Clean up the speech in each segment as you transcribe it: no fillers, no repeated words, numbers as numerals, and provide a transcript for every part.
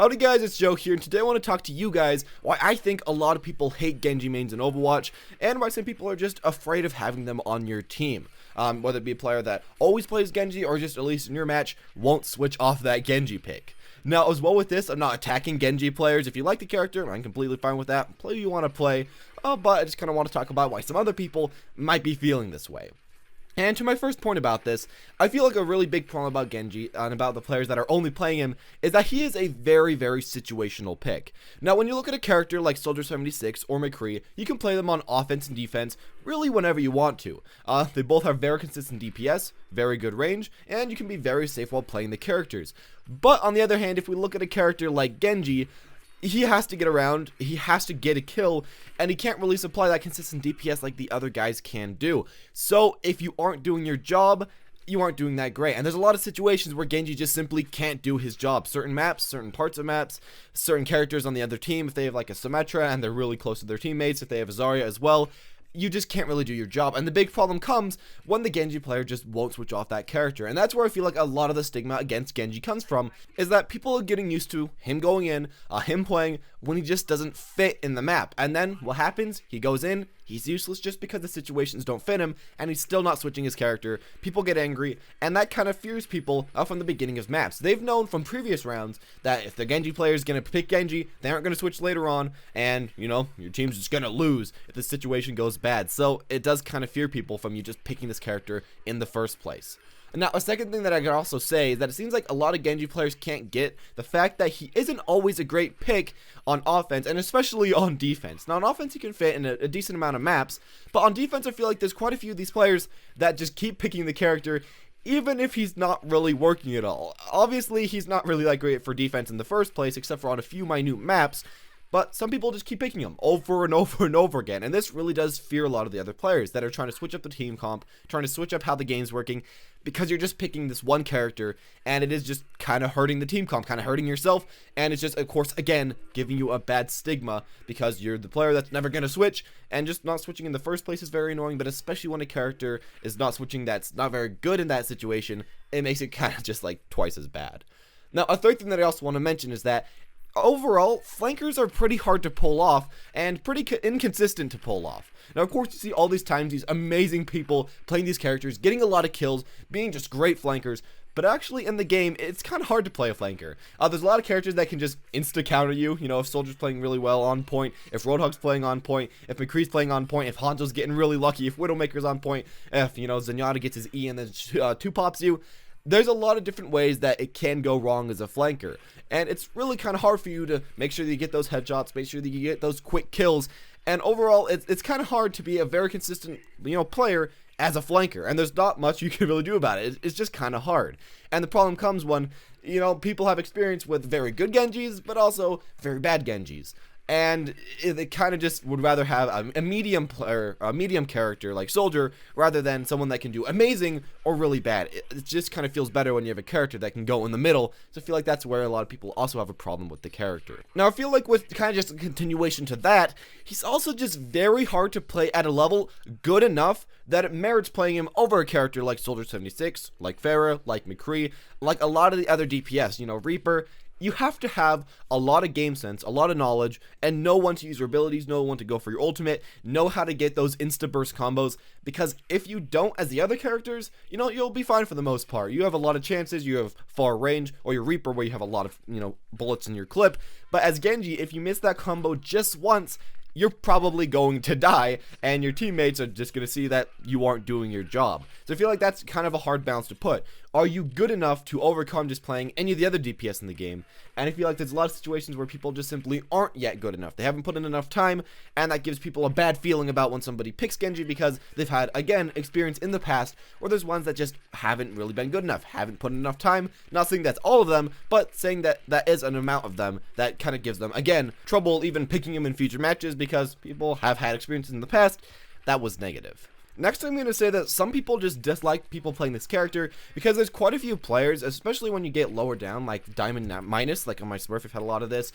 Howdy guys, it's Joe here, and today I want to talk to you guys why I think a lot of people hate Genji mains in Overwatch, and why some people are just afraid of having them on your team. Whether it be a player that always plays Genji, or just at least in your match, won't switch off that Genji pick. Now, as well with this, I'm not attacking Genji players. If you like the character, I'm completely fine with that. Play who you want to play, but I just kind of want to talk about why some other people might be feeling this way. And to my first point about this, I feel like a really big problem about Genji and about the players that are only playing him is that he is a very, very situational pick. Now, when you look at a character like Soldier 76 or McCree, you can play them on offense and defense really whenever you want to. They both have very consistent DPS, very good range, and you can be very safe while playing the characters. But on the other hand, if we look at a character like Genji, he has to get around, he has to get a kill, and he can't really supply that consistent DPS like the other guys can do. So if you aren't doing your job, you aren't doing that great. And there's a lot of situations where Genji just simply can't do his job. Certain maps, certain parts of maps, certain characters on the other team, if they have like a Symmetra and they're really close to their teammates, if they have a Zarya as well, you just can't really do your job. And the big problem comes when the Genji player just won't switch off that character. And that's where I feel like a lot of the stigma against Genji comes from, is that people are getting used to him going in, him playing when he just doesn't fit in the map. And then what happens? He goes in, he's useless just because the situations don't fit him, and he's still not switching his character. People get angry, and that kind of fears people from the beginning of maps. They've known from previous rounds that if the Genji player is going to pick Genji, they aren't going to switch later on, and, you know, your team's just going to lose if the situation goes bad. So it does kind of fear people from you just picking this character in the first place. Now, a second thing that I could also say is that it seems like a lot of Genji players can't get the fact that he isn't always a great pick on offense, and especially on defense. Now, on offense, he can fit in a decent amount of maps, but on defense, I feel like there's quite a few of these players that just keep picking the character, even if he's not really working at all. Obviously, he's not really that great for defense in the first place, except for on a few minute maps, but some people just keep picking him over and over and over again, and this really does fear a lot of the other players that are trying to switch up the team comp, trying to switch up how the game's working, because you're just picking this one character, and it is just kind of hurting the team comp, kind of hurting yourself, and it's just, of course, again, giving you a bad stigma, because you're the player that's never going to switch, and just not switching in the first place is very annoying, but especially when a character is not switching that's not very good in that situation, it makes it kind of just like twice as bad. Now, a third thing that I also want to mention is that overall, flankers are pretty hard to pull off and pretty inconsistent to pull off. Now, of course, you see all these times these amazing people playing these characters, getting a lot of kills, being just great flankers, but actually in the game, it's kind of hard to play a flanker. There's a lot of characters that can just insta-counter you, you know, if Soldier's playing really well on point, if Roadhog's playing on point, if McCree's playing on point, if Hanzo's getting really lucky, if Widowmaker's on point, if, you know, Zenyatta gets his E and then two-pops you. There's a lot of different ways that it can go wrong as a flanker, and it's really kind of hard for you to make sure that you get those headshots, make sure that you get those quick kills, and overall, it's kind of hard to be a very consistent, you know, player as a flanker, and there's not much you can really do about it. It's just kind of hard, and the problem comes when, you know, people have experience with very good Genjis, but also very bad Genjis. And they kind of just would rather have a medium player, a medium character like Soldier, rather than someone that can do amazing or really bad. It just kind of feels better when you have a character that can go in the middle. So I feel like that's where a lot of people also have a problem with the character. Now, I feel like with kind of just a continuation to that, he's also just very hard to play at a level good enough that it merits playing him over a character like Soldier 76, like Pharah, like McCree, like a lot of the other DPS, you know, Reaper. You have to have a lot of game sense, a lot of knowledge, and know when to use your abilities, know when to go for your ultimate, know how to get those insta-burst combos, because if you don't, as the other characters, you know, you'll be fine for the most part. You have a lot of chances, you have far range, or your Reaper where you have a lot of, you know, bullets in your clip, but as Genji, if you miss that combo just once, you're probably going to die, and your teammates are just going to see that you aren't doing your job. So I feel like that's kind of a hard balance to put. Are you good enough to overcome just playing any of the other DPS in the game? And I feel like there's a lot of situations where people just simply aren't yet good enough. They haven't put in enough time, and that gives people a bad feeling about when somebody picks Genji, because they've had, again, experience in the past where there's ones that just haven't really been good enough, haven't put in enough time. Not saying that's all of them, but saying that that is an amount of them that kind of gives them, again, trouble even picking him in future matches, because people have had experiences in the past that was negative. Next, I'm going to say that some people just dislike people playing this character because there's quite a few players, especially when you get lower down, like Diamond Minus, like on my Smurf, I've had a lot of this,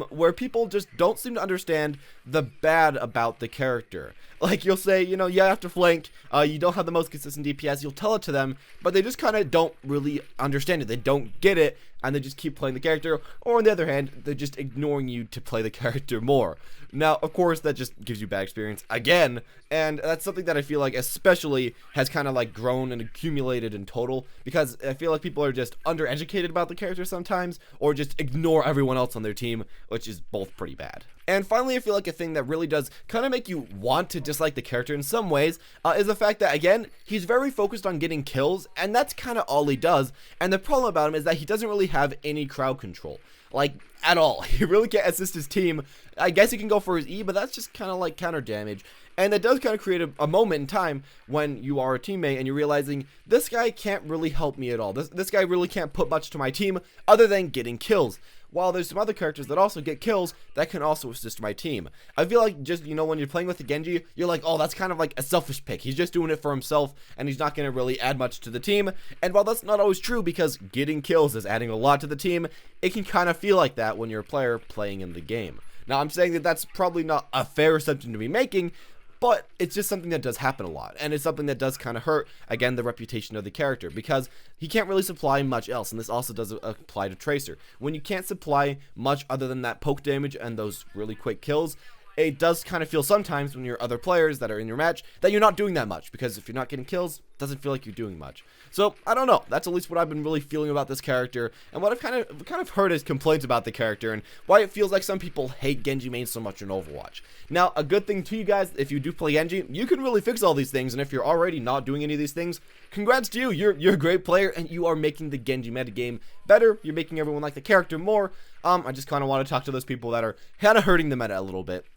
where people just don't seem to understand the bad about the character. Like, you'll say, you know, you have to flank, you don't have the most consistent DPS, you'll tell it to them, but they just kind of don't really understand it, they don't get it, and they just keep playing the character, or on the other hand, they're just ignoring you to play the character more. Now, of course, that just gives you bad experience again, and that's something that I feel like especially has kind of like grown and accumulated in total, because I feel like people are just undereducated about the character sometimes, or just ignore everyone else on their team, which is both pretty bad. And finally, I feel like a thing that really does kind of make you want to dislike the character in some ways is the fact that, again, he's very focused on getting kills, and that's kind of all he does. And the problem about him is that he doesn't really have any crowd control, like, at all. He really can't assist his team. I guess he can go for his E, but that's just kind of like counter damage. And that does kind of create a moment in time when you are a teammate and you're realizing, this guy can't really help me at all. This guy really can't put much to my team other than getting kills. While there's some other characters that also get kills that can also assist my team. I feel like just, you know, when you're playing with the Genji, you're like, oh, that's kind of like a selfish pick. He's just doing it for himself, and he's not going to really add much to the team. And while that's not always true, because getting kills is adding a lot to the team, it can kind of feel like that when you're a player playing in the game. Now, I'm saying that that's probably not a fair assumption to be making, but it's just something that does happen a lot, and it's something that does kind of hurt, again, the reputation of the character, because he can't really supply much else, and this also does apply to Tracer. When you can't supply much other than that poke damage and those really quick kills, it does kind of feel sometimes when you're other players that are in your match that you're not doing that much, because if you're not getting kills, it doesn't feel like you're doing much. So I don't know, that's at least what I've been really feeling about this character, and what I've kind of heard is complaints about the character, and why it feels like some people hate Genji mains so much in Overwatch. Now, a good thing to you guys, if you do play Genji, you can really fix all these things, and if you're already not doing any of these things, congrats to you. You're a great player, and you are making the Genji metagame better. You're making everyone like the character more. I just kind of want to talk to those people that are kind of hurting the meta a little bit.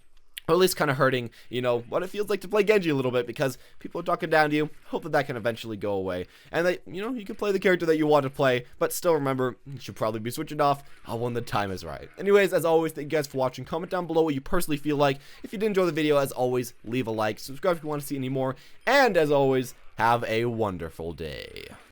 Or at least kind of hurting, you know, what it feels like to play Genji a little bit, because people are talking down to you. Hope that that can eventually go away, and that, you know, you can play the character that you want to play, but still remember, you should probably be switching off when the time is right. Anyways, as always, thank you guys for watching. Comment down below what you personally feel like. If you did enjoy the video, as always, leave a like, subscribe if you want to see any more, and as always, have a wonderful day.